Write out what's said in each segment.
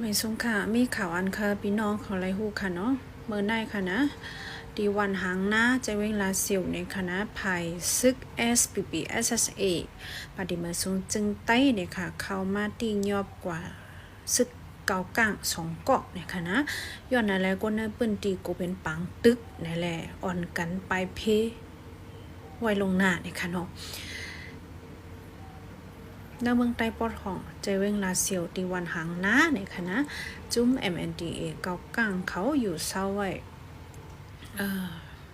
ไม่สงค่ะมีข่าวอันค่ะพี่น้องเขาไรฮู้ค่ะเนาะเมื่อในค่ะนะดีวันหางหน้าจะเวลาเสียวในคณะภายซึก SPP SSA ปฏิมาสูงจึงใต้เนี่ยค่ะเข้ามาตียอบกว่าซึกเกากลาง2เกาะเนี่ยค่ะนะย้อนอะไรก็น่าเปิ้นตีกูเป็นปังตึกนั่นแหละอ่อนกันไปเพไว้ลงหน้าเนี่ยค่ะเนาะในเมืองใต้ปอดของเจเวงลาเซียวตีวันหางน้าในคณะจุ้ม MNDA เกากลางเขาอยู่เศร้าไว้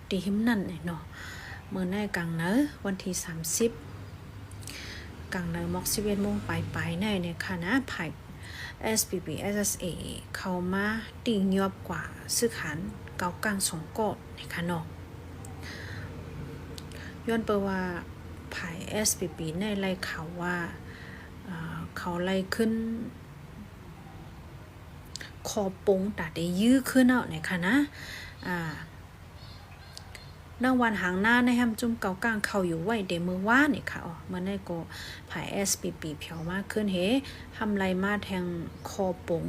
ตีหิมนั่นเนาะเมื่อในกลางเนอะวันที่30กลางเนอะมอก11 โมงไปในคณะไผ่ SPP SSA เขามาตียอบกว่าซื้อขันเกากลาง2เกาะในคณะย้อนไปว่าไผ่ SPP ในไล่ข่าวว่าเขาไล่ขึ้นคอปงแต่ได้ยื้อขึ้นเอาในค่ะนะนวันหางหน้าในแฮมจุ่มเกากลางเขาอยู่ไว้เดมือว่านี่ค่ะเมื่อในก็ผาย SPP เพียวมากขึ้นเฮทำไรมาแทงคอปง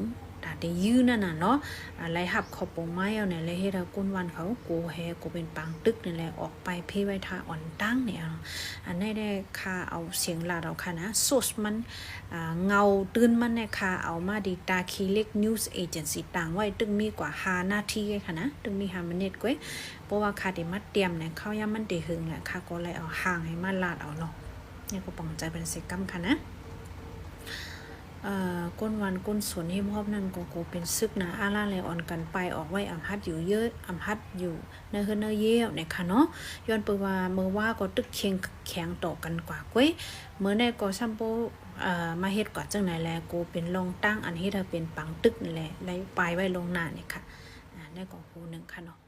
แต่ได้ยื้อนั่นน่ะเนาะอะไรหับคอปงไม้เอาเนี่ยเลยเฮ็ดกุนวันเขากูแฮกูเป็นปังตึกนี่แหละออกไปเพ่ไว้ท่าอ่อนตั้งเนี่ยอันนี้ได้ค่าเอาเสียงลาดเอาค่ะนะโซสมันเงาตื่นมันเนี่ยค่ะเอามาดีตาคีเล็กนิวส์เอเจนซี่ต่างไว้ตึงมีกว่า5 นาทีค่ะนะตึงมี5 มินิทก้อยเพราะว่าค่าได้มาเตรียมเนี่ยเขายังมันได้หึงแหละค่ะก็เลยเอาห่างให้มาลาดเอาเนาะเนี่ยก็ป้องใจเป็นสิกรรมค่ะนะก้นวันก้นสวนเฮมฮอบนั่นก็เป็นซึกนะอาล่าเลยอ่อนกันไปออกไว้อำฮัดอยู่เยอะอำฮัดอยู่ในเฮือนเนเยี่ยวเนี่ยค่ะเนาะย้อนไปว่าเมื่อว่าก็ตึกเคียงแข็งต่อกันกว่าก้อยเมื่อได้ก็ซัมโปมาเฮ็ดกว่าจังไหนแลกูเป็นลองตั้งอันเฮ็ดเป็นปังตึกนี่แหละได้ปลายไว้ลงหน้านี่ค่ะได้ก็คู่นึงค่ะเนาะ